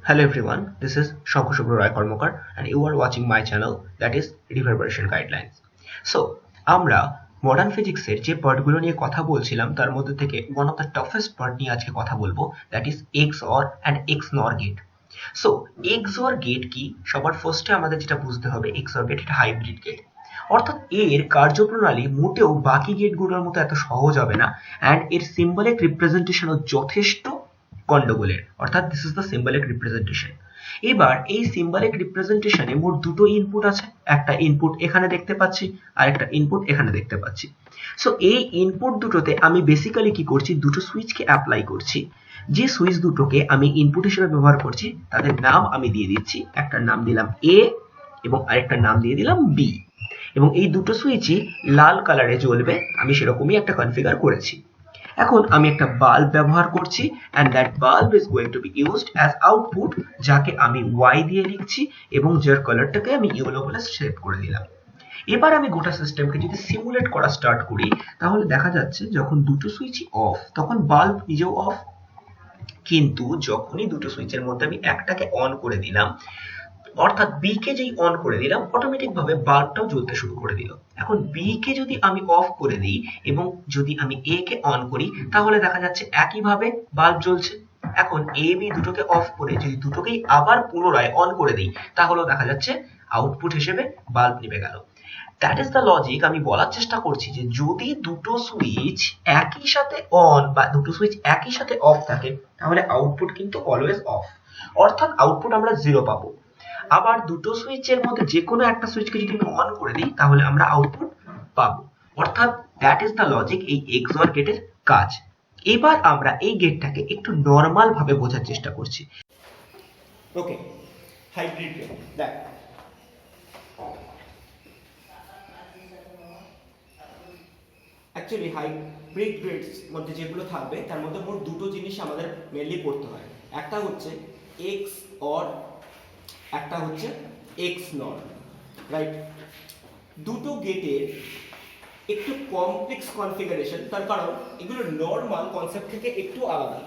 Hello everyone, this is Shankar Shubro Rai Karmakar and you are watching my channel that is Reverberation Guidelines. So, আমরা modern ফিজিক্সের যে পার্টগুলো নিয়ে কথা বলছিলাম তার মধ্যে থেকে one of the toughest part নিয়ে আজকে কথা বলবো, that is XOR and XNOR gate. So XOR gate কি? সবার ফার্স্টে আমাদের যেটা বুঝতে হবে, XOR গেট এটা হাইব্রিড গেট, অর্থাৎ এর কার্যপ্রণালী মোটেও বাকি গেটগুলোর মতো এত সহজ হবে না, অ্যান্ড এর সিম্বলিক রিপ্রেজেন্টেশনও যথেষ্ট গন্ডগোলের, অর্থাৎ this is the symbolic representation. এবার এই সিম্বলিক রিপ্রেজেন্টেশনে মোট দুটো ইনপুট আছে, একটা ইনপুট এখানে দেখতে পাচ্ছি আর একটা ইনপুট এখানে দেখতে পাচ্ছি। সো এই ইনপুট দুটোতে আমি বেসিক্যালি কি করছি, দুটো সুইচকে অ্যাপ্লাই করছি। যে সুইচ দুটোকে আমি ইনপুট হিসেবে ব্যবহার করছি তাদের নাম আমি দিয়ে দিচ্ছি, একটা নাম দিলাম এ এবং আরেকটা নাম দিয়ে দিলাম বি, এবং এই দুটো সুইচই লাল কালারে জ্বলবে, আমি সেরকমই একটা কনফিগার করেছি। এখন আমি একটা বাল্ব ব্যবহার করছি and that bulb is going to be used as output, যাকে আমি y দিয়ে লিখছি এবং যার কালারটাকে আমি ইয়েলো বলে সেট করে দিলাম। এবার আমি গোটা সিস্টেমকে যদি সিমুলেট করা স্টার্ট করি তাহলে দেখা যাচ্ছে যখন দুটো সুইচই অফ তখন বাল্ব নিজেও অফ, কিন্তু যখনই দুটো সুইচের মধ্যে আমি একটাকে অন করে দিলাম, অর্থাৎ বি কে যেই অন করে দিলাম অটোমেটিক ভাবে বাল্বটাও জ্বলতে শুরু করে দিল। এখন বি কে যদি আমি অফ করে দিই এবং যদি আমি এ কে অন করি তাহলে দেখা যাচ্ছে একইভাবে বাল্ব জ্বলছে। এখন এ বি দুটোকে অফ করে যদি দুটোকেই আবার পুনরায় অন করে দিই তাহলেও দেখা যাচ্ছে আউটপুট হিসেবে বাল্ব নিভে গেল। That is the logic. আমি বলার চেষ্টা করছি যে যদি দুটো সুইচ একই সাথে অন বা দুটো সুইচ একই সাথে অফ থাকে তাহলে আউটপুট কিন্তু অলওয়েজ অফ, অর্থাৎ আউটপুট আমরা জিরো পাবো। আবার দুটো সুইচের মধ্যে যে কোনো একটা সুইচকে যদি আমি অন করে দিই তাহলে আমরা আউটপুট পাবো, অর্থাৎ দ্যাট ইজ দ্য লজিক এই XOR গেটের কাজ। এবার আমরা এই গেটটাকে একটু নরমাল ভাবে বোঝার চেষ্টা করছি। ওকে, হাইব্রিড গেট দেখ, অ্যাকচুয়ালি হাইব্রিড গেটস মধ্যে যেগুলো থাকবে তার মধ্যে মোট দুটো জিনিস আমাদের মেনলি পড়তে হয়। একটা হচ্ছে XOR, একটা হচ্ছে XNOR, রাইট? দুটো গেটের একটু কমপ্লেক্স কনফিগারেশন, তার কারণ এগুলো নর্মাল কনসেপ্ট থেকে একটু আলাদা।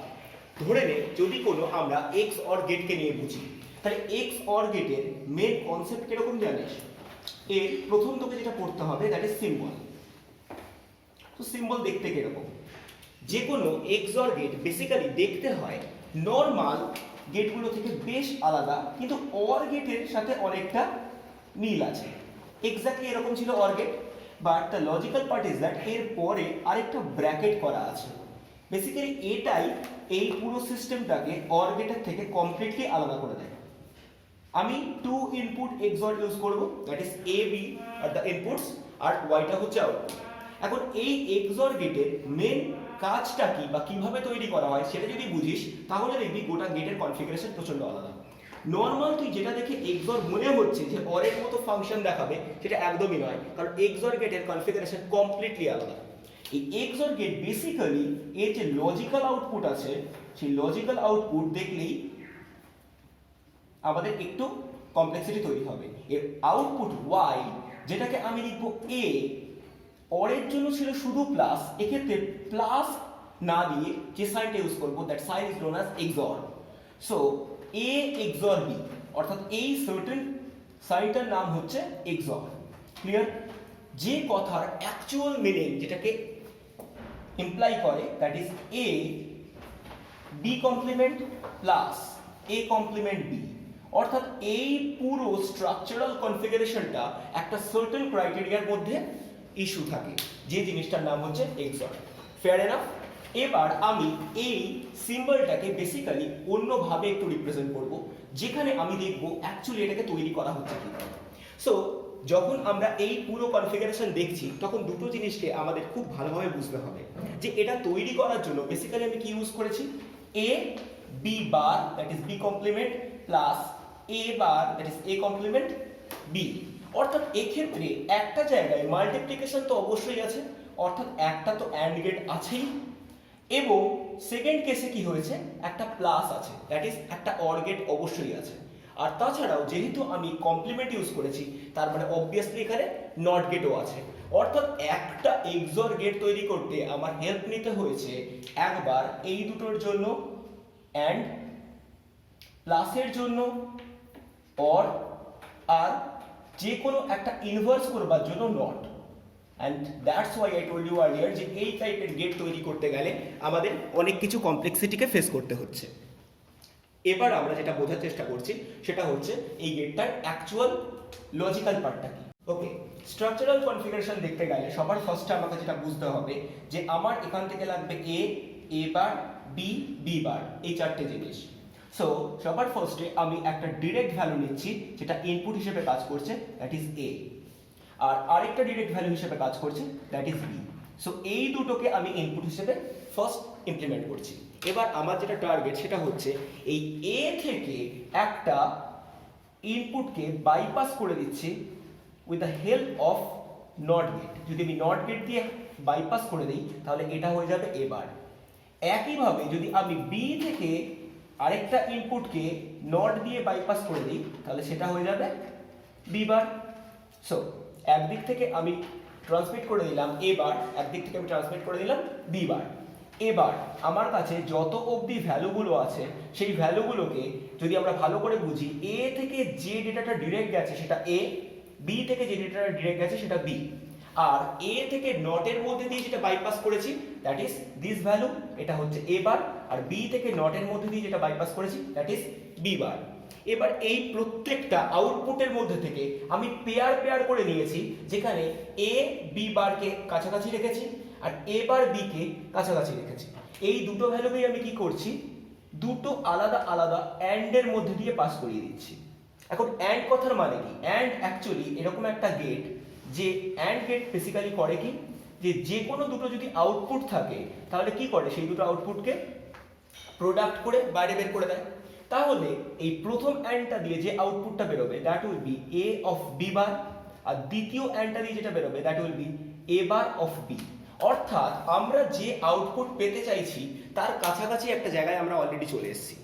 ধরে নে যদি কোনো আমরা XOR গেটকে নিয়ে বুঝি, তাহলে XOR গেটের মেন কনসেপ্ট কিরকম জানিস? এর প্রথম তোকে যেটা পড়তে হবে দ্যাট ইজ সিম্বল। তো সিম্বল দেখতে কিরকম? যে কোনো XOR গেট বেসিক্যালি দেখতে হয় নর্মাল গেটগুলো থেকে বেশ আলাদা, কিন্তু OR গেটের সাথে অনেকটা মিল আছে। এক্স্যাক্টলি এরকম ছিল OR gate, but the logical part is that এর পরে আরেকটা ব্র্যাকেট করা আছে। বেসিক্যালি এটাই এই পুরো সিস্টেমটাকে OR গেটের থেকে কমপ্লিটলি আলাদা করে দেয়। আমি টু ইনপুট XOR ইউজ করব, that is A B are the inputs, আর ওয়াইটা হচ্ছে আউটপুট। এখন এই XOR গেটের মেন কাজটা কি বা কিভাবে তৈরি করা হয় সেটা যদি বুঝিস তাহলে দেখবি গোটা গেটের কনফিগারেশন প্রচন্ড আলাদা। নর্মাল তুই যেটা দেখে XOR মনে হচ্ছে যে OR এর মতো ফাংশন দেখাবে, সেটা একদমই নয়, কারণ XOR গেটের কনফিগারেশন কমপ্লিটলি আলাদা। এই XOR গেট বেসিক্যালি এর যে লজিক্যাল আউটপুট আছে সেই লজিক্যাল আউটপুট দেখলেই আমাদের একটু কমপ্লেক্সিটি তৈরি হবে। এর আউটপুট y, যেটাকে আমি লিখবো a, OR এর জন্য ছিল শুধু প্লাস, এক্ষেত্রে প্লাস না দিয়ে যে সাইনটা ইউজ করবো that sign is known as XOR। So a XOR b, অর্থাৎ এই সার্টেন সাইনটার নাম হচ্ছে XOR। ক্লিয়ার? যে কথার অ্যাকচুয়াল মিনিং যেটাকে ইমপ্লাই করে that is a b complement plus a complement b, অর্থাৎ এই পুরো স্ট্রাকচারাল কনফিগারেশনটা একটা সার্টেন ক্রাইটেরিয়ার মধ্যে ইস্যু থাকে, যে জিনিসটার নাম হচ্ছে XOR। Fair enough? এবার আমি এই সিম্বলটাকে বেসিক্যালি অন্যভাবে একটু রিপ্রেজেন্ট করব, যেখানে আমি দেখব অ্যাকচুয়ালি এটাকে তৈরি করা হচ্ছে কিভাবে। সো যখন আমরা এই পুরো কনফিগারেশন দেখছি তখন দুটো জিনিসকে আমাদের খুব ভালোভাবে বুঝতে হবে যে এটা তৈরি করার জন্য বেসিক্যালি আমি কি ইউজ করেছি, a b bar that is b complement plus a bar that is a complement b, অর্থাৎ এক্ষেত্রে একটা জায়গায় মাল্টিপ্লিকেশন তো অবশ্যই আছে, অর্থাৎ একটা তো অ্যান্ড গেট আছেই, এবং সেকেন্ড কেসে কি হয়েছে, একটা প্লাস আছে, দ্যাট ইজ একটা অর গেট অবশ্যই আছে। আর তাছাড়াও যেহেতু আমি কমপ্লিমেন্ট ইউজ করেছি তার মানে অবভিয়াসলি এখানে নট গেটও আছে, অর্থাৎ একটা XOR গেট তৈরি করতে আমার হেল্প নিতে হয়েছে একবার এই দুটোর জন্য অ্যান্ড প্লাসের জন্য অর, আর যে কোনো একটা ইনভার্স করবার জন্য not. And that's why I told you earlier যে এই টাইপের গেট তৈরি করতে গেলে আমাদের অনেক কিছু কমপ্লেক্সিটিকে ফেস করতে হচ্ছে। এবার আমরা যেটা বোঝার চেষ্টা করছি সেটা হচ্ছে এই গেটটার অ্যাকচুয়াল লজিক্যাল পার্টটা কি। ওকে, স্ট্রাকচারাল কনফিগারেশন দেখতে গেলে সবার ফার্স্টে আমাকে যেটা বুঝতে হবে যে আমার এখান থেকে লাগবে এ বার, বি বার, এই চারটে জিনিস। সো সবার ফার্স্টে আমি একটা ডিরেক্ট ভ্যালু নিচ্ছি যেটা ইনপুট হিসেবে কাজ করছে, দ্যাট ইজ এ, আর আরেকটা ডিরেক্ট ভ্যালু হিসেবে কাজ করছে, দ্যাট ইজ বি। সো এই দুটোকে আমি ইনপুট হিসেবে ফার্স্ট ইমপ্লিমেন্ট করছি। এবার আমার যেটা টার্গেট সেটা হচ্ছে এই এ থেকে একটা ইনপুটকে বাইপাস করে দিচ্ছি with the help of not gate. যদি আমি নট গেট দিয়ে বাইপাস করে দিই তাহলে এটা হয়ে যাবে এ বার। একইভাবে যদি আমি বি থেকে আরেকটা ইনপুটকে নট দিয়ে বাইপাস করে দিই তাহলে সেটা হয়ে যাবে বি বার। সো একদিক থেকে আমি ট্রান্সমিট করে দিলাম এ বার, একদিক থেকে আমি ট্রান্সমিট করে দিলাম বি বার। এবার আমার কাছে যত অবধি ভ্যালুগুলো আছে সেই ভ্যালুগুলোকে যদি আমরা ভালো করে বুঝি, এ থেকে যে ডেটাটা ডিরেক্ট গেছে সেটা এ, বি থেকে যে ডেটাটা ডিরেক্ট গেছে সেটা বি, আর এ থেকে নটের মধ্যে দিয়ে যেটা বাইপাস করেছি দ্যাট ইজ দিস ভ্যালু, এটা হচ্ছে এ বার, আর বি থেকে নটের মধ্যে দিয়ে যেটা বাইপাস করেছি দ্যাট ইজ বি বার। এবার এই প্রত্যেকটা আউটপুটের মধ্যে থেকে আমি পেয়ার করে নিয়েছি, যেখানে এ বি বারকে কাছাকাছি রেখেছি আর এ বার বি কে কাছাকাছি রেখেছি। এই দুটো ভ্যালুকেই আমি কি করছি, দুটো আলাদা আলাদা অ্যান্ড এর মধ্যে দিয়ে পাস করিয়ে দিচ্ছি। এখন অ্যান্ড কথার মানে কি? অ্যান্ড অ্যাকচুয়ালি এরকম একটা গেট যে অ্যান্ড গেট বেসিক্যালি করে কি, যে কোনো দুটো যদি আউটপুট থাকে তাহলে কি করে, সেই দুটো আউটপুটকে প্রোডাক্ট করে বাইরে বের করে দেয়। তাহলে এই প্রথম অ্যান্ডটা দিয়ে যে আউটপুটটা বেরোবে that will be A of B bar, আর দ্বিতীয় অ্যান্ডটা দিয়ে যেটা বেরোবে that will be A bar of B. অর্থাৎ আমরা যে আউটপুট পেতে চাইছি তার কাছাকাছি একটা জায়গায় আমরা অলরেডি চলে এসেছি।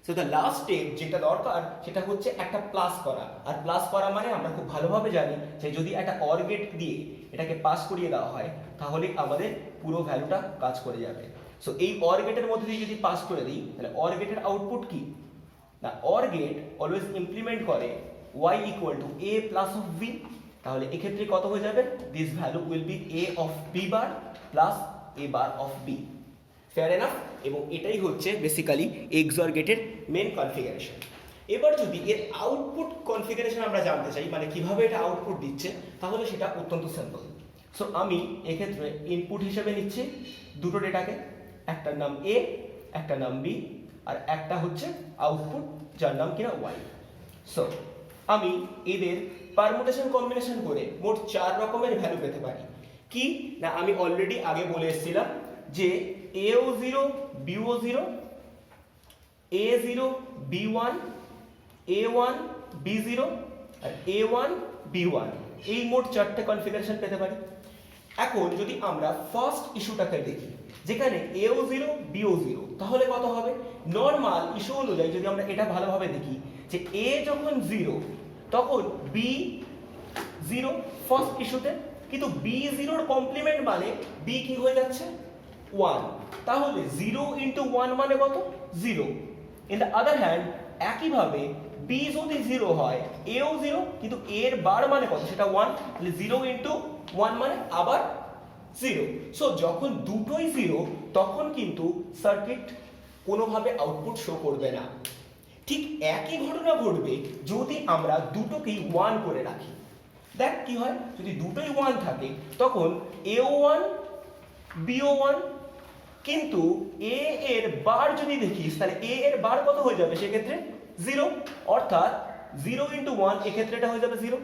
সো দ্য লাস্ট স্টেপ যেটা দরকার সেটা হচ্ছে একটা প্লাস করা, আর প্লাস করা মানে আমরা খুব ভালোভাবে জানি যে যদি একটা অর গেট দিয়ে এটাকে পাস করিয়ে দেওয়া হয় তাহলে আমাদের পুরো ভ্যালুটা কাজ করে যাবে। সো এই অর গেটের মধ্যে দিয়ে যদি পাস করে দিই তাহলে অর গেটের আউটপুট কি না, অর গেট অলওয়েজ ইমপ্লিমেন্ট করে y equal to a plus of b। তাহলে এক্ষেত্রে কত হয়ে যাবে, this value will be a of b bar plus a bar of b। Fair enough? এবং এটাই হচ্ছে বেসিক্যালি এক্সঅর গেটের মেন কনফিগারেশন। এবার যদি এর আউটপুট কনফিগারেশন আমরা জানতে চাই, মানে কিভাবে এটা আউটপুট দিচ্ছে, তাহলে সেটা অত্যন্ত সিম্পল। সো আমি এক্ষেত্রে ইনপুট হিসেবে নিচ্ছি দুটো ডেটাকে, একটার নাম এ, একটার নাম বি, আর একটা হচ্ছে আউটপুট যার নাম কিনা ওয়াই। সো আমি এদের পারমুটেশন কম্বিনেশন করে মোট 4 রকমের ভ্যালু পেতে পারি। কি না, আমি অলরেডি আগে বলে এসেছিলাম যে এও 0 bio 0, a0 b1, a1 b0 আর a1 b1, এই মোট 4টে কনফিগারেশন পেতে পারি। এখন যদি আমরা ফার্স্ট ইস্যুটাকে দেখি যেখানে এও 0 বিও 0, তাহলে কত হবে? নর্মাল ইস্যু অনুযায়ী যদি আমরা এটা ভালোভাবে দেখি যে এ যখন 0 তখন বি 0 ফার্স্ট ইস্যুতে, কিন্তু বি 0 কমপ্লিমেন্ট মানে বি কি হয়ে যাচ্ছে 1, তাহলে 0 ইন্টু 1 মানে কত 0। ইন দ্য আদার হ্যান্ড একইভাবে বি যদি 0 হয় এও 0, কিন্তু এর বার মানে কত সেটা 1, তাহলে 0 ইন্টু 1 মানে আবার 0। সো যখন দুটোই 0 তখন কিন্তু সার্কিট কোনোভাবে আউটপুট শো করবে না। ঠিক একই ঘটনা ঘটবে যদি আমরা দুটোকেই 1 করে রাখি। দেখ কি হয়, যদি দুটোই 1 থাকে তখন এও 1 বিও 1, কিন্তু এ এর বার যদি দেখিস তাহলে এ এর বার কত হয়ে যাবে সেক্ষেত্রে 0, অর্থাৎ 0 ইন্টু 1 এক্ষেত্রে এটা হয়ে যাবে 0।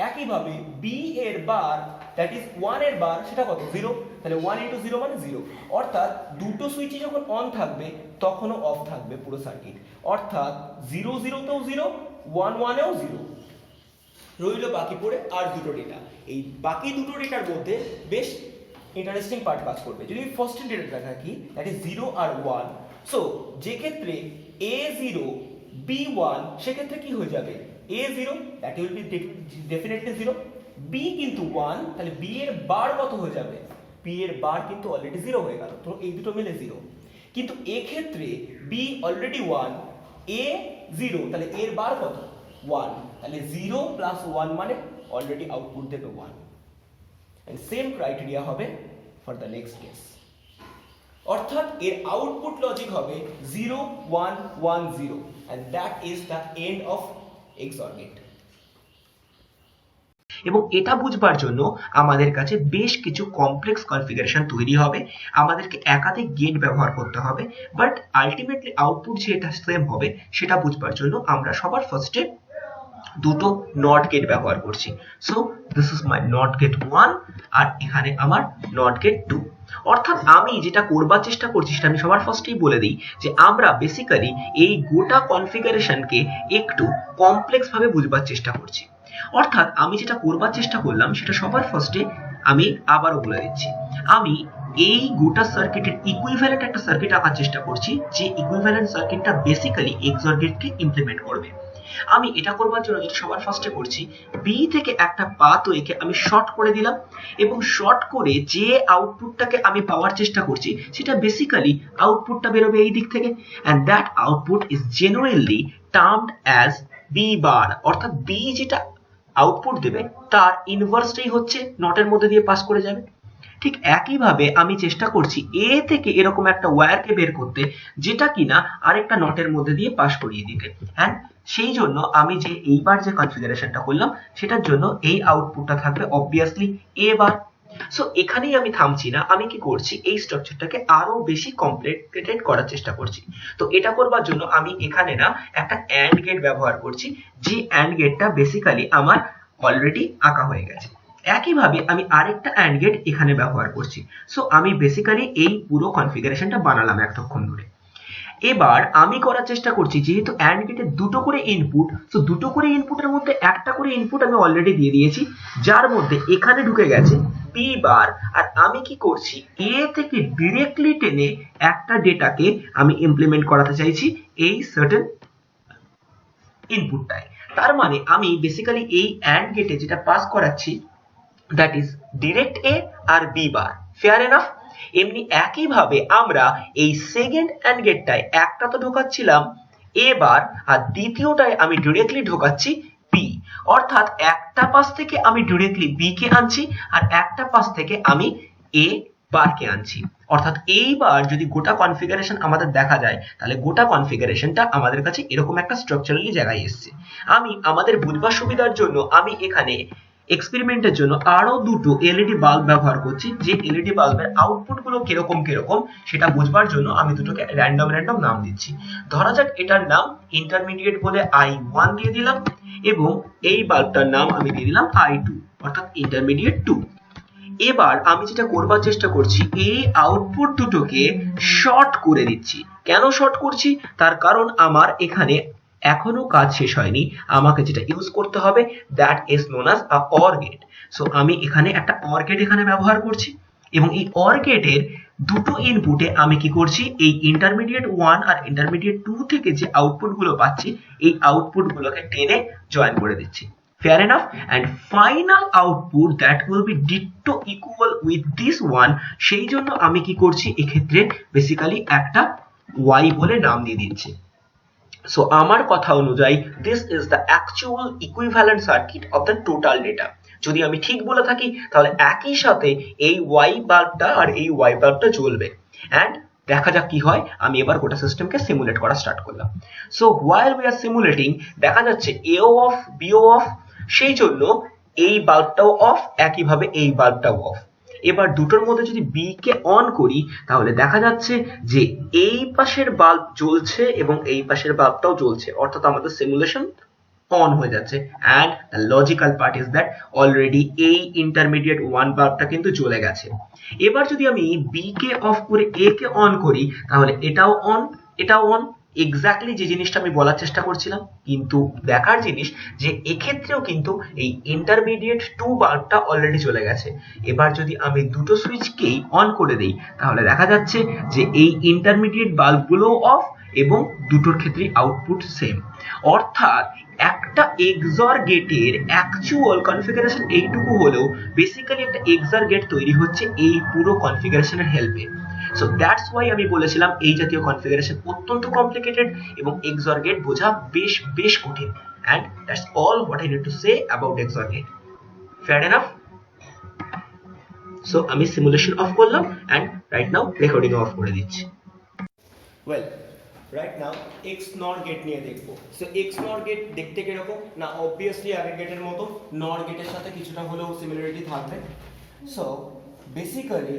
একইভাবে বি এর বার দ্যাট ইজ 1 এর বার সেটা কত 0, তাহলে 1 ইন্টু 0 মানে 0, অর্থাৎ দুটো সুইচই যখন অন থাকবে তখনও অফ থাকবে পুরো সার্কিট, অর্থাৎ 0 0 তেও 0, 1 1 এও 0। রইল বাকি পড়ে আর দুটো ডেটা। এই বাকি দুটো ডেটার মধ্যে বেশ ইন্টারেস্টিং পার্ট কাজ করবে। যদি ফার্স্ট ডেটাটা রাখি দ্যাট ইজ 0 আর 1, সো যে ক্ষেত্রে a0 b1 সেক্ষেত্রে কি হয়ে যাবে a0 that will B definitely 0, b কিন্তু 1, তাহলে b এর বার কত হয়ে যাবে, b এর বার কিন্তু অলরেডি 0 হয়ে গেল, তো এই দুটো মিলে 0। কিন্তু এক্ষেত্রে b অলরেডি 1, a 0, তাহলে এর বার কত 1, তাহলে 0 প্লাস 1 মানে অলরেডি আউটপুট দেবে 1। এন্ড সেম ক্রাইটেরিয়া হবে ফর দ্য নেক্সট কেস, অর্থাৎ এর আউটপুট লজিক হবে 0 1 1 0, and that is the end of XOR gate। এবং এটা বুঝবার জন্য আমাদের কাছে বেশ কিছু কমপ্লেক্স কনফিগারেশন তৈরি হবে, আমাদেরকে একাধিক গেট ব্যবহার করতে হবে, বাট আলটিমেটলি আউটপুট যে এটা সেম হবে সেটা বুঝবার জন্য আমরা সবার ফার্স্টে দুটো নট গেট ব্যবহার করছি। So this is my not gate 1 আর এখানে আমার নট গেট 2। অর্থাৎ আমি যেটা করবার চেষ্টা করছি সেটা আমি সবার ফার্স্টেই বলে দিই যে আমরা বেসিক্যালি এই গোটা কনফিগারেশনকে একটু কমপ্লেক্স ভাবে বুঝবার চেষ্টা করছি। অর্থাৎ আমি যেটা করবার চেষ্টা করলাম সেটা সবার ফার্স্টে আমি আবারও বলে দিচ্ছি, আমি এই গোটা সার্কিটের ইকুইভ্যালেন্ট একটা সার্কিট আঁকার চেষ্টা করছি, যে ইকুইভ্যালেন্ট সার্কিটটা বেসিক্যালি XOR গেটকে ইমপ্লিমেন্ট করবে। আমি এটা করবার জন্য যেটা সবার ফার্স্টে করছি, বি থেকে একটা পাথ ওয়েকে আমি শর্ট করে দিলাম, এবং শর্ট করে যে আউটপুটটাকে আমি পাওয়ার চেষ্টা করছি সেটা বেসিক্যালি আউটপুটটা বেরোবে এই দিক থেকে, and that output is generally termed as B bar, অর্থাৎ বি যেটা আউটপুট দেবে তার ইনভার্সটাই হচ্ছে নটের মধ্যে দিয়ে পাস করে যাবে। ঠিক একইভাবে আমি চেষ্টা করছি এ থেকে এরকম একটা ওয়্যারকে বের করতে যেটা কিনা আরেকটা নটের মধ্যে দিয়ে পাস করিয়ে দিতে, এন্ড সেই জন্য আমি যে এইবার যে কনফিগারেশনটা করলাম সেটার জন্য এই আউটপুটটা থাকবে অবভিয়াসলি এ বার। সো এখানেই আমি থামছি না, আমি কি করছি এই স্ট্রাকচারটাকে আরো বেশি কমপ্লিকেটেড করার চেষ্টা করছি। তো এটা করবার জন্য আমি এখানে না একটা অ্যান্ড গেট ব্যবহার করছি, যে অ্যান্ড গেটটা বেসিক্যালি আমার অলরেডি আঁকা হয়ে গেছে। একইভাবে আমি আরেকটা অ্যান্ড গেট এখানে ব্যবহার করছি। সো আমি বেসিক্যালি এই পুরো কনফিগারেশনটা বানালাম এতক্ষণ ধরে। এবার আমি করার চেষ্টা করছি, যেহেতু অ্যান্ড গেটে দুটো করে ইনপুট, তো দুটো করে ইনপুটের মধ্যে একটা করে ইনপুট আমি অলরেডি দিয়ে দিয়েছি, যার মধ্যে এখানে ঢুকে গেছে পি বার, আর আমি কি করছি এ থেকে ডিরেক্টলি টেনে একটা ডেটাকে আমি ইমপ্লিমেন্ট করাতে চাইছি এই সার্টেন ইনপুটটায়। তার মানে আমি বেসিক্যালি এই অ্যান্ড গেটে যেটা পাস করাচ্ছি দ্যাট ইজ ডিরেক্ট এ আর বি বার, ফেয়ার এনাফ। এমনি একইভাবে আমরা এই সেকেন্ড অ্যান্ড গেটটায় একটা তো ঢোকাচ্ছিলাম এ বার, আর দ্বিতীয়টায় আমি ডিরেক্টলি ঢোকাচ্ছি বি, অর্থাৎ একটা পাশ থেকে আমি ডিরেক্টলি বি কে আনছি আর একটা পাশ থেকে আমি এ বারকে আনছি। অর্থাৎ এইবার যদি গোটা কনফিগারেশন আমাদের দেখা যায় তাহলে গোটা কনফিগারেশনটা আমাদের কাছে এরকম একটা স্ট্রাকচারালি জায়গায় এসছে। আমি আমাদের বুঝবার সুবিধার জন্য আমি এখানে এক্সপেরিমেন্টের জন্য আরো দুটো এলইডি বাল্ব ব্যবহার করছি, যে এলইডি বাল্বের আউটপুট গুলো কিরকম কিরকম সেটা বুঝবার জন্য আমি দুটোকে র্যান্ডম নাম দিচ্ছি। ধরা যাক এটার নাম ইন্টারমিডিয়েট বলে I1 দিয়ে দিলাম, এবং এই বাল্বটার নাম আমি দিয়ে দিলাম I2, অর্থাৎ ইন্টারমিডিয়েট 2। এবার আমি যেটা করবার চেষ্টা করছি, এই আউটপুট দুটোকে শর্ট করে দিচ্ছি। কেন শর্ট করছি? তার কারণ আমার এখানে এখনো কাজ শেষ হয়নি, আমাকে যেটা ইউজ করতে হবে that is known as a OR gate. So আমি এখানে একটা অর গেট এখানে ব্যবহার করছি, এবং এই অর গেটের দুটো ইনপুটে আমি কি করছি, এই ইন্টারমিডিয়েট 1 আর ইন্টারমিডিয়েট 2 থেকে যে আউটপুট গুলো পাচ্ছি এই আউটপুট গুলোকে টেনে জয়েন করে দিচ্ছি। Fair enough, and final output that will be ditto equal with this one, সেই জন্য আমি কি করছি এক্ষেত্রে বেসিক্যালি একটা y বলে নাম দিয়ে দিচ্ছি। সো আমার কথা অনুযায়ী this is the actual equivalent circuit of the total data। যদি আমি ঠিক বলে থাকি তাহলে একই সাথে এই y বাল্বটা আর এই y বাল্বটা জ্বলবে, and দেখা যাক কি হয়। আমি এবার গোটা সিস্টেমকে সিমুলেট করা স্টার্ট করলাম। So while we are simulating দেখা যাচ্ছে AO অফ BO অফ, সেই জন্য এই বাল্বটাও অফ, একইভাবে এই বাল্বটাও অফ। এবার দুটোর মধ্যে যদি বি কে অন করি তাহলে দেখা যাচ্ছে যে এই পাশের বাল্ব জ্বলছে এবং এই পাশের বাল্বটাও জ্বলছে, অর্থাৎ আমাদের সিমুলেশন অন হয়ে যাচ্ছে। And the logical part is that already এই ইন্টারমিডিয়েট 1 বাল্বটা কিন্তু জ্বলে গেছে। এবার যদি আমি বি কে অফ করে এ কে অন করি তাহলে এটাও অন, এটাও অন, এক্স্যাক্টলি যে জিনিসটা আমি বলার চেষ্টা করছিলাম। কিন্তু দেখার জিনিস যে এক্ষেত্রেও কিন্তু এই ইন্টারমিডিয়েট 2 বাল্বটা অলরেডি চলে গেছে। এবার যদি আমি দুটো সুইচকেই অন করে দেই তাহলে দেখা যাচ্ছে যে এই ইন্টারমিডিয়েট বাল্বগুলোও অফ এবং দুটোর ক্ষেত্রে আউটপুট সেম। অর্থাৎ একটা XOR গেটের অ্যাকচুয়াল কনফিগারেশন এইটুকু হলেও বেসিক্যালি একটা XOR গেট তৈরি হচ্ছে এই পুরো কনফিগারেশনের হেল্পে। সো দ্যাটস ওয়াই আমি বলেছিলাম এই জাতীয় কনফিগারেশন অত্যন্ত কমপ্লিকেটেড এবং XOR গেট বোঝা বেশ বেশ কঠিন। And that's all what I need to say about XOR gate. Fair enough? So আমি সিমুলেশন অফ করলাম and right now recording off করে দিচ্ছি। Well right now XNOR gate নিয়ে দেখবো। সো XNOR গেট দেখতে কিরকম? না অবভিয়াসলি আগের গেটের মতো NOR গেটের সাথে কিছুটা হলেও সিমিলারিটি থাকবে। সো বেসিক্যালি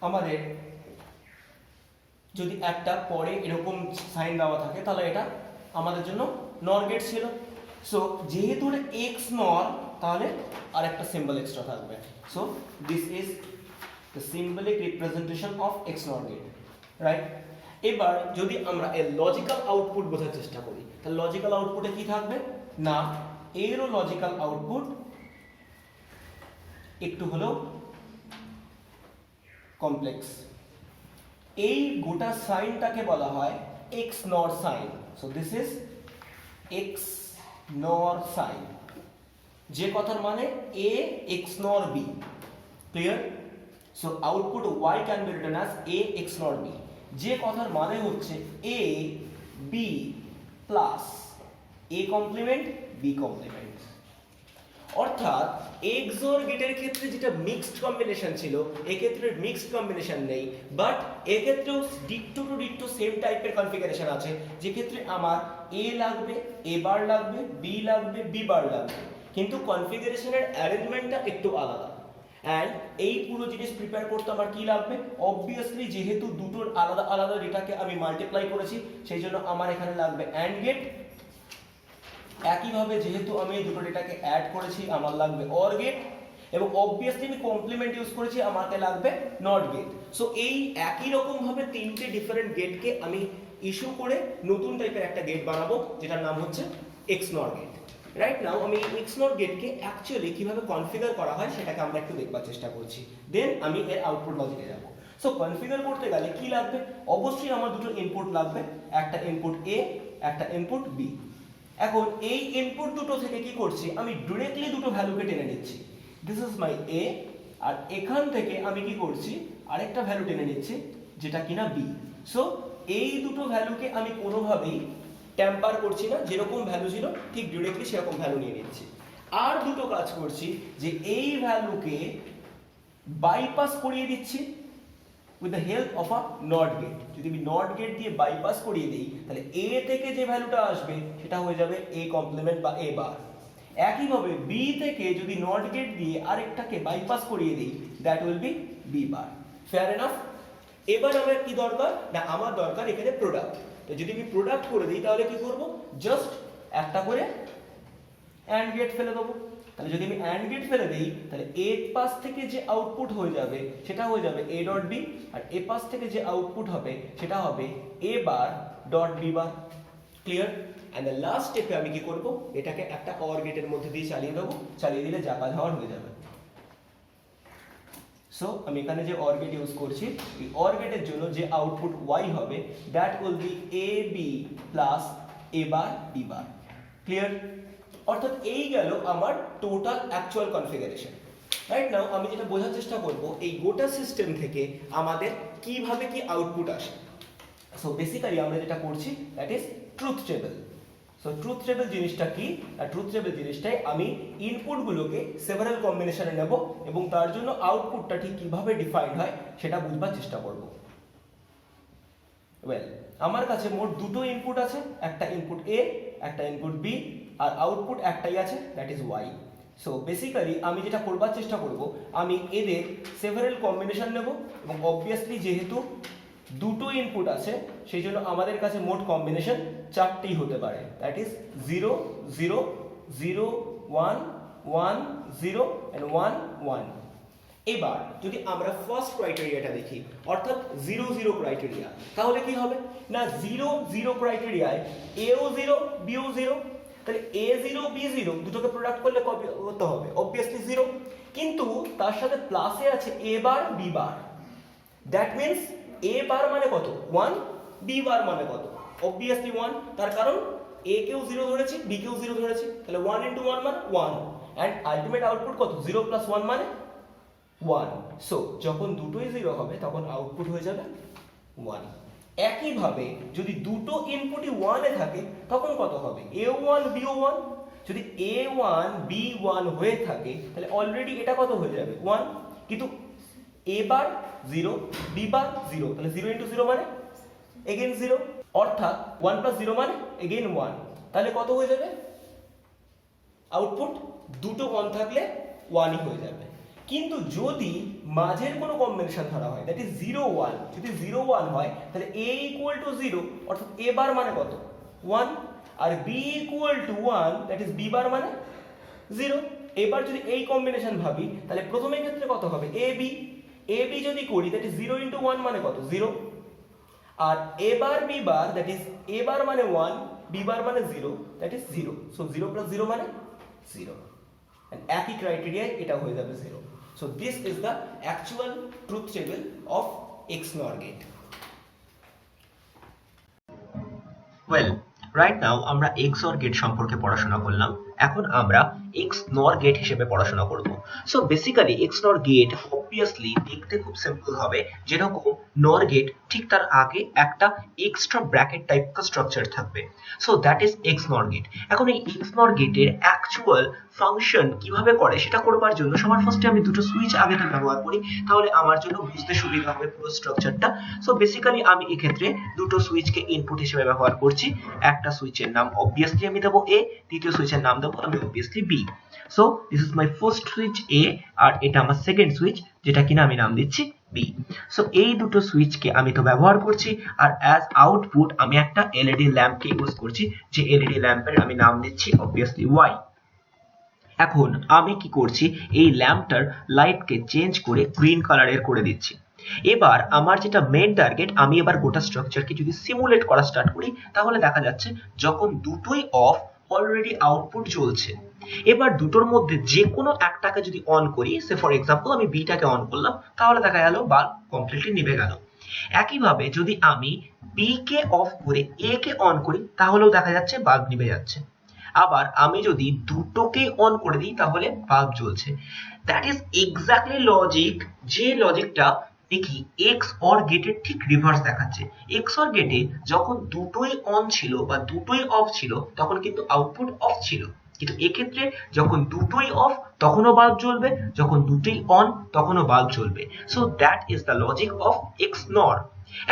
আমাদের যদি একটা পরে এরকম সাইন দেওয়া থাকে তাহলে এটা আমাদের জন্য NOR গেট ছিল। সো যেহেতু XNOR তাহলে আর একটা সিম্বল এক্সট্রা থাকবে। So this is the symbolic representation of XNOR gate, right? এবার যদি আমরা এর লজিক্যাল আউটপুট বোঝার চেষ্টা করি তাহলে লজিক্যাল আউটপুটে কি থাকবে? না এরও লজিক্যাল আউটপুট একটু হলেও কমপ্লেক্স। এই গোটা সাইনটাকে বলা হয় XNOR sign. So this is XNOR sign, যে কথার মানে A XNOR B। Clear? So output Y can be written as A XNOR B, যে কথার মানে হচ্ছে A B plus A complement B complement. অর্থাৎ XOR গেটের ক্ষেত্রে যেটা মিক্সড কম্বিনেশন ছিল এক্ষেত্রে মিক্সড কম্বিনেশন নেই, বাট এক্ষেত্রেও ডিট্টো টু ডিট্টো সেম টাইপের কনফিগারেশন আছে, যে ক্ষেত্রে আমার A লাগবে, A বার লাগবে, B লাগবে, B বার লাগবে, কিন্তু কনফিগারেশনের অ্যারেঞ্জমেন্টটা একটু আলাদা। অ্যান্ড এই পুরো জিনিস প্রিপেয়ার করতে আমার কি লাগবে? অবভিয়াসলি যেহেতু দুটোর আলাদা আলাদা ডেটাকে আমি মাল্টিপ্লাই করেছি সেই জন্য আমার এখানে লাগবে অ্যান্ড গেট। একইভাবে যেহেতু আমি দুটো ডেটাকে অ্যাড করেছি আমার লাগবে অর গেট, এবং অবভিয়াসলি আমি কমপ্লিমেন্ট ইউজ করেছি আমাকে লাগবে নট গেট। সো এই একই রকম ভাবে তিনটে ডিফারেন্ট গেটকে আমি ইস্যু করে নতুন টাইপের একটা গেট বানাবো যেটার নাম হচ্ছে XNOR গেট। রাইট নাও আমি XNOR গেটকে অ্যাকচুয়ালি কিভাবে কনফিগার করা হয় সেটাকে আমরা একটু দেখবার চেষ্টা করছি, দেন আমি এর আউটপুট লজিকে যাব। সো কনফিগার করতে গেলে কি লাগবে? অবশ্যই আমার দুটো ইনপুট লাগবে, একটা ইনপুট A, একটা ইনপুট B। এখন এই ইনপুট দুটো থেকে কি করছি? আমি ডিরেক্টলি দুটো ভ্যালুকে টেনে নিচ্ছি। দিস ইজ মাই A, আর এখান থেকে আমি কি করছি? আরেকটা ভ্যালু টেনে নিচ্ছি যেটা কিনা B। সো এই দুটো ভ্যালুকে আমি কোনোভাবেই ট্যাম্পার করছি না, যেরকম ভ্যালু ছিল ঠিক ডিরেক্টলি সেরকম ভ্যালু নিয়ে নিচ্ছি। আর দুটো কাজ করছি যে এই ভ্যালুকে বাইপাস করিয়ে দিচ্ছি with the help of a NOT gate। যদি আমি NOT gate দিয়ে বাইপাস করিয়ে দিই তাহলে A থেকে যে ভ্যালুটা আসবে সেটা হয়ে যাবে A কমপ্লিমেন্ট বা A বার। একইভাবে B থেকে যদি NOT gate দিয়ে আরেকটাকে বাইপাস করিয়ে দিই that will B B bar. Fair enough? এবার আমার কি দরকার? না আমার দরকার এখানে প্রোডাক্ট। তো যদি আমি প্রোডাক্ট করে দিই তাহলে কি করব? জাস্ট একটা করে অ্যান্ড গেট ফেলে দেবো। তাহলে যদি আমি অ্যান্ড গেট ফেলে দিই তাহলে A পাস থেকে যে আউটপুট হয়ে যাবে সেটা হয়ে যাবে A ডট B, আর A পাস থেকে যে আউটপুট হবে সেটা হবে A bar dot B bar. Clear? And the last স্টেপে আমি কি করব? এটাকে একটা অর গেটের মধ্যে দিয়ে চালিয়ে দেবো, চালিয়ে দিলে যা কাজ হওয়ার হয়ে যাবে। সো আমি এখানে যে অর গেট ইউজ করছি এই অর গেটের জন্য যে আউটপুট Y হবে that will B AB plus A bar B bar. Clear? অর্থাৎ এই গেল আমার total actual configuration. Right now আমি যেটা বোঝার চেষ্টা করব এই গোটা সিস্টেম থেকে আমাদের কিভাবে কি আউটপুট আসে। সো বেসিক্যালি আমরা যেটা করছি that is truth table. So truth table জিনিসটা কি? আর ট্রুথ টেবল জিনিসটাই আমি ইনপুটগুলোকে সেভারাল কম্বিনেশনে নেব এবং তার জন্য আউটপুটটা ঠিক কিভাবে ডিফাইন্ড হয় সেটা বুঝবার চেষ্টা করব। ওয়েল আমার কাছে মোট দুটো ইনপুট আছে, একটা ইনপুট A, একটা ইনপুট B, আর আউটপুট একটাই আছে that is Y। So basically আমি যেটা করবার চেষ্টা করব আমি এদের সেভারাল কম্বিনেশন নেব এবং অবভিয়াসলি যেহেতু দুটো ইনপুট আছে সেই জন্য আমাদের কাছে মোট কম্বিনেশন চারটেই হতে পারে, দ্যাট ইজ 0 0 0 1 1 0 and 1 1। এবার যদি আমরা ফার্স্ট ক্রাইটেরিয়াটা দেখি অর্থাৎ 0 0 ক্রাইটেরিয়া, তাহলে কি হবে? না 0 0 ক্রাইটেরিয়ায় এও 0 বিও 0, তাহলে A0 B0 দুটোকে প্রোডাক্ট করলে কবে হতে হবে? অবভিয়াসলি 0, কিন্তু তার সাথে প্লাসে আছে A bar B bar. That means A বার মানে কত? 1, B বার মানে কত? অবভিয়াসলি 1, তার কারণ A কেও 0 ধরেছি B কেও 0 ধরেছি, তাহলে 1 into 1 মানে 1, অ্যান্ড আলটিমেট আউটপুট কত? 0 plus 1 মানে 1। সো যখন দুটোই 0 হবে তখন আউটপুট হয়ে যাবে 1। একইভাবে যদি দুটো ইনপুটই 1 এ থাকে তখন কত হবে? A1 B1। যদি A1 B1 হয়ে থাকে তাহলে অলরেডি এটা কত হয়ে যাবে? 1। কিন্তু A বার 0 B বার 0, তাহলে 0 ইন্টু 0 মানে এগেইন 0, অর্থাৎ 1 প্লাস 0 মানে এগেইন 1। তাহলে কত হয়ে যাবে আউটপুট? দুটো 1 থাকলে 1ই হয়ে যাবে। কিন্তু যদি মাঝের কোনো কম্বিনেশন ধরা হয়, দ্যাট ইজ 0 1, যদি 0 1 হয় তাহলে A ইকুয়াল টু 0, অর্থাৎ A বার মানে কত? 1, আর B equal to 1, that is B বার মানে 0। এবার যদি এই কম্বিনেশন ভাবি তাহলে প্রথমের ক্ষেত্রে কত হবে? AB। AB যদি করি দ্যাট ইজ 0 ইন্টু 1 মানে কত? 0। আর A bar B bar, that is A বার মানে 1, B বার মানে 0, দ্যাট ইজ 0। সো 0 প্লাস 0 মানে 0, and একই ক্রাইটেরিয়ায় এটা হয়ে যাবে 0। So this is the actual truth table of XNOR gate. Well, right now আমরা XOR গেট সম্পর্কে পড়াশোনা করলাম। এখন আমরা XNOR গেট হিসেবে পড়াশোনা করব। So basically XNOR gate obviously দেখতে খুব সিম্পল হবে, যেরকম NOR গেট ঠিক তার আগে একটা এক্সট্রা ব্র্যাকেট টাইপ স্ট্রাকচার থাকবে। So that is XNOR gate. এখন এই XNOR গেটের অ্যাকচুয়াল ফাংশন কিভাবে করে সেটা করবার জন্য সবার ফার্স্টে আমি দুটো সুইচ আগে ব্যবহার করি, তাহলে আমার জন্য বুঝতে সুবিধা হবে পুরো স্ট্রাকচারটা। সো বেসিক্যালি আমি এক্ষেত্রে দুটো সুইচকে ইনপুট হিসেবে ব্যবহার করছি। একটা সুইচের নাম অবভিয়াসলি আমি দেবো A, দ্বিতীয় সুইচের নাম দেবো আমি obviously B। So this is my first switch A, আর এটা আমার সেকেন্ড সুইচ যেটা কিনা আমি নাম দিচ্ছি B। সো এই দুটো সুইচকে আমি তো ব্যবহার করছি, আর অ্যাজ আউটপুট আমি একটা এলইডি ল্যাম্পকে ইউজ করছি, যে এলইডি ল্যাম্পের আমি নাম দিচ্ছি অবভিয়াসলি Y। এখন আমি কি করছি, এই ল্যাম্পটার লাইটকে চেঞ্জ করে গ্রিন কালারের করে দিচ্ছি। এবার আমার যেটা মেইন টার্গেট, আমি এবার গোটা স্ট্রাকচারকে যদি সিমুলেট করা স্টার্ট করি তাহলে দেখা যাচ্ছে যখন দুটোই অফ অলরেডি আউটপুট জ্বলছে। এবার দুটোর মধ্যে যে কোনো একটাকে যদি অন করি, সে ফর এক্সাম্পল আমি বিটাকে অন করলাম, তাহলে দেখা গেল বাল্ব কমপ্লিটলি নিভে গেল। একইভাবে যদি আমি বি কে অফ করে এ কে অন করি তাহলেও দেখা যাচ্ছে বাল্ব নিভে যাচ্ছে। আবার আমি যদি দুটোকে অন করে দিই তাহলে বাল্ব জ্বলছে। দ্যাট ইজ এক্স্যাক্টলি লজিক, যে লজিকটা দেখি XOR গেটের ঠিক রিভার্স দেখাচ্ছে। XOR গেটে যখন দুটোই অন ছিল বা দুটোই অফ ছিল তখন কিন্তু আউটপুট অফ ছিল, কিন্তু এক্ষেত্রে যখন দুটোই অফ তখনও বাল্ব জ্বলবে, যখন দুটোই অন তখনও বাল্ব জ্বলবে। So that is the logic of XNOR।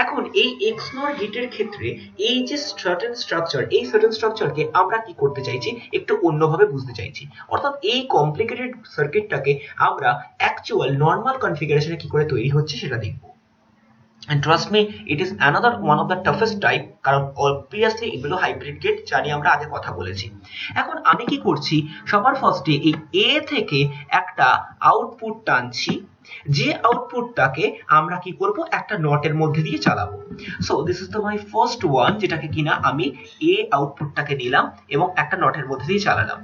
এখন এই XNOR গেটের ক্ষেত্রে এই যে সার্টেন স্ট্রাকচার, এই সার্টেন স্ট্রাকচারকে আমরা কি করতে চাইছি একটু অন্যভাবে বুঝতে চাইছি, অর্থাৎ এই কমপ্লিকেটেড সার্কিটটাকে আমরা অ্যাকচুয়াল নর্মাল কনফিগারেশনে কি করে তৈরি হচ্ছে সেটা দেখব। And trust me, it is another one of the toughest type, কারণ obviously এগুলো হাইব্রিড গেট যা নিয়ে আমরা আগে কথা বলেছি। এখন আমি কি করছি, সবার ফার্স্টে এই A থেকে একটা আউটপুট টানছি, যে আউটপুটটাকে আমরা কি করব একটা নটের মধ্যে দিয়ে চালাবো। So this is the my first one, যেটাকে কিনা আমি A আউটপুটটাকে নিলাম এবং একটা নটের মধ্যে দিয়ে চালালাম।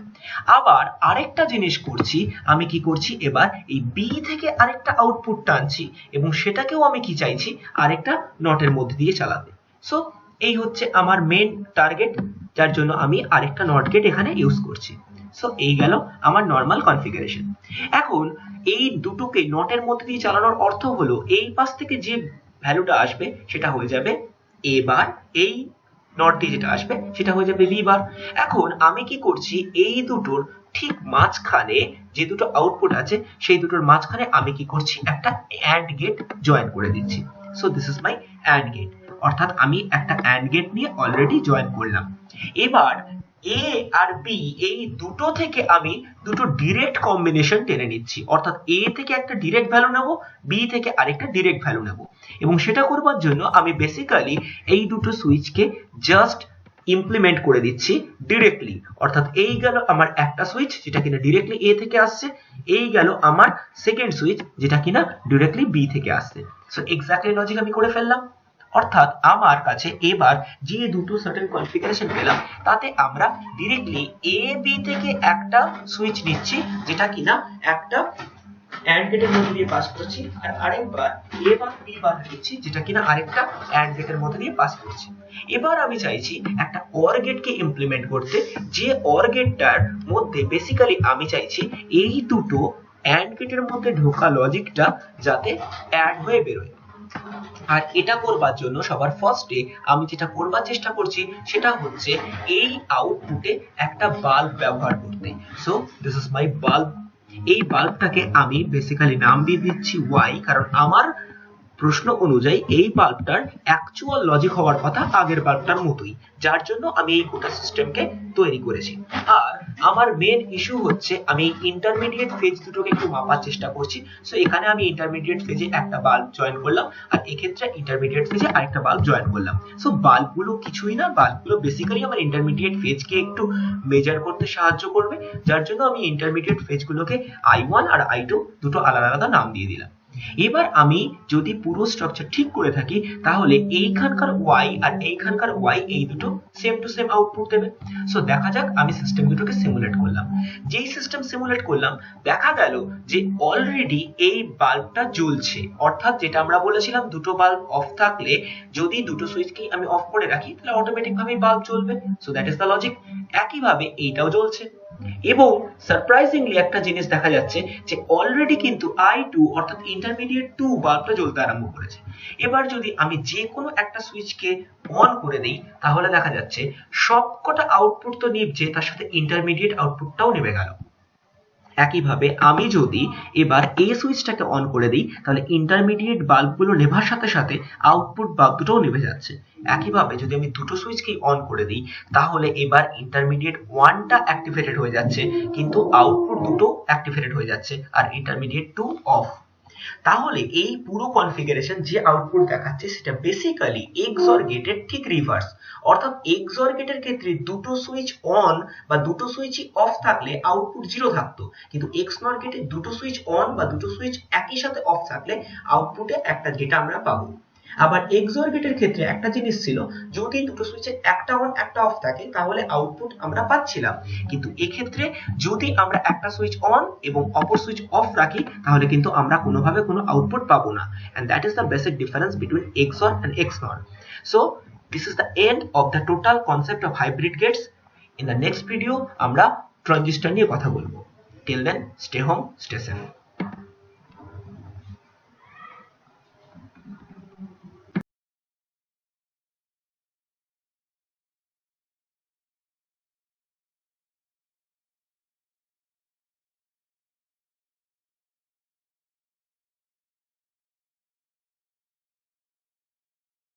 আবার আরেকটা জিনিস করছি, আমি কি করছি, এবার এই B থেকে আরেকটা আউটপুট টানছি এবং সেটাকেও আমি কি চাইছি আরেকটা নটের মধ্যে দিয়ে চালাতে। সো এই হচ্ছে আমার মেন টার্গেট, যার জন্য আমি আরেকটা নট গেট এখানে ইউজ করছি। সো এই গেল আমার নর্মাল কনফিগারেশন। এখন এই দুটোকে নটের মধ্যে দিয়ে চালানোর অর্থ হলো এই পাশ থেকে যে ভ্যালুটা আসবে সেটা হয়ে যাবে A বার, এই নট দিয়ে যেটা আসবে সেটা হয়ে যাবে B বার। এখন আমি কি করছি, এই দুটোর ঠিক মাঝখানে যে দুটো আউটপুট আছে সেই দুটোর মাঝখানে আমি কি করছি একটা AND গেট জয়েন করে দিচ্ছি। So this is my AND gate, অর্থাৎ আমি একটা AND গেট নিয়ে অলরেডি জয়েন করলাম। এবার A আর B এই দুটো থেকে আমি দুটো ডিরেক্ট কম্বিনেশন টেনে নিচ্ছি, অর্থাৎ A থেকে একটা ডিরেক্ট ভ্যালু নেব, B থেকে আরেকটা ডিরেক্ট ভ্যালু নেব, এবং সেটা করবার জন্য আমি বেসিক্যালি এই দুটো সুইচকে জাস্ট ইমপ্লিমেন্ট করে দিচ্ছি ডিরেক্টলি। অর্থাৎ এই গেল আমার একটা সুইচ যেটা কিনা ডিরেক্টলি A থেকে আসছে, এই গেল আমার সেকেন্ড সুইচ যেটা কিনা ডিরেক্টলি B থেকে আসছে। সো এক্স্যাক্টলি লজিক আমি করে ফেললাম। অর্থাৎ আমার কাছে এবার যে দুটো সার্টেন কনফিগারেশন পেলাম তাতে আমরা ডিরেক্টলি A B থেকে একটা সুইচ নিচ্ছি যেটা কিনা একটা AND গেটের মধ্যে দিয়ে পাস করছি, আর আরেকবার A বার B বার নিচ্ছি যেটা কিনা আরেকটা AND গেটের মধ্যে দিয়ে পাস করছি। এবার আমি চাইছি একটা OR গেটকে ইমপ্লিমেন্ট করতে, যে OR গেটটার মধ্যে বেসিক্যালি আমি চাইছি এই দুটো অ্যান্ড গেটের মধ্যে ঢোকা লজিকটা যাতে অ্যাড হয়ে বেরোয়। আর এটা করবার জন্য সবার ফার্স্টে আমি যেটা করবার চেষ্টা করছি সেটা হচ্ছে এই আউটপুটে একটা বাল্ব ব্যবহার করতে। So this is my bulb. এই বাল্বটাকে আমি বেসিক্যালি নাম দিয়ে দিচ্ছি ওয়াই, কারণ আমার প্রশ্ন অনুযায়ী এই বাল্বটার অ্যাকচুয়াল লজিক হওয়ার কথা আগের বাল্বটার মতোই, যার জন্য আমি এই গোটা সিস্টেমকে তৈরি করেছি। আর আমার মেন ইস্যু হচ্ছে আমি ইন্টারমিডিয়েট ফেজ দুটোকে একটু মাপার চেষ্টা করছি। সো এখানে আমি ইন্টারমিডিয়েট ফেজে একটা বাল্ব জয়েন করলাম, আর এক্ষেত্রে ইন্টারমিডিয়েট ফেজে আরেকটা বাল্ব জয়েন করলাম। সো বাল্বগুলো কিছুই না, বাল্বগুলো বেসিক্যালি আমার ইন্টারমিডিয়েট ফেজকে একটু মেজার করতে সাহায্য করবে, যার জন্য আমি ইন্টারমিডিয়েট ফেজগুলোকে I1 আর I2 দুটো আলাদা আলাদা নাম দিয়ে দিলাম। এবার আমি যদি পুরো স্ট্রাকচার ঠিক করে থাকি তাহলে এইখানকার y আর এইখানকার y এই দুটো সেম টু সেম আউটপুট দেবে। সো দেখা যাক আমি সিস্টেম দুটোকে সিমুলেট করলাম। যেই সিস্টেম সিমুলেট করলাম দেখা গেল যে অলরেডি এই বাল্বটা জ্বলছে, অর্থাৎ যেটা আমরা বলেছিলাম দুটো বাল্ব অফ থাকলে যদি দুটো সুইচকেই আমি অফ করে রাখি তাহলে অটোমেটিক ভাবেই বাল্ব জ্বলবে। So that is the logic. একইভাবে এইটাও জ্বলছে এবং সারপ্রাইজিংলি একটা জিনিস দেখা যাচ্ছে যে অলরেডি কিন্তু I2 অর্থাৎ ইন্টারমিডিয়েট 2 বাল্বটা জ্বলতে আরম্ভ করেছে। এবার যদি আমি যে কোনো একটা সুইচকে অন করে দেই তাহলে দেখা যাচ্ছে সবকটা আউটপুট তো নিভছে, তার সাথে ইন্টারমিডিয়েট আউটপুটটাও নেমে গেল। একইভাবে আমি যদি এবার এই সুইচটাকে অন করে দিই তাহলে ইন্টারমিডিয়েট বাল্বগুলো নেভার সাথে সাথে আউটপুট বাল্ব দুটোও নেভে যাচ্ছে। একইভাবে যদি আমি দুটো সুইচকেই অন করে দিই তাহলে এবার ইন্টারমিডিয়েট 1টা অ্যাক্টিভেটেড হয়ে যাচ্ছে কিন্তু আউটপুট দুটো অ্যাক্টিভেটেড হয়ে যাচ্ছে আর ইন্টারমিডিয়েট 2 অফ। তাহলে এই পুরো কনফিগারেশন যে আউটপুট দেখাচ্ছে সেটা বেসিক্যালি XOR গেটের ঠিক রিভার্স। অর্থাৎ XOR গেটের ক্ষেত্রে দুটো সুইচ অন বা দুটো সুইচই অফ থাকলে আউটপুট 0 থাকতো, কিন্তু XNOR গেটে দুটো সুইচ অন বা দুটো সুইচ একই সাথে অফ থাকলে আউটপুটে একটা ডেটা আমরা পাবো। আবার XOR গেটের ক্ষেত্রে একটা জিনিস ছিল, যদি দুটো সুইচের একটা অন একটা অফ থাকে তাহলে আউটপুট আমরা পাচ্ছিলাম, কিন্তু এক্ষেত্রে যদি আমরা একটা সুইচ অন এবং অপর সুইচ অফ রাখি তাহলে কিন্তু আমরা কোনোভাবে কোনো আউটপুট পাবো না। and that is the basic difference between XOR and XNOR. So this is the end of the total concept of hybrid gates. In the next video আমরা ট্রানজিস্টর নিয়ে কথা বলবো। Till then, stay home, stay safe.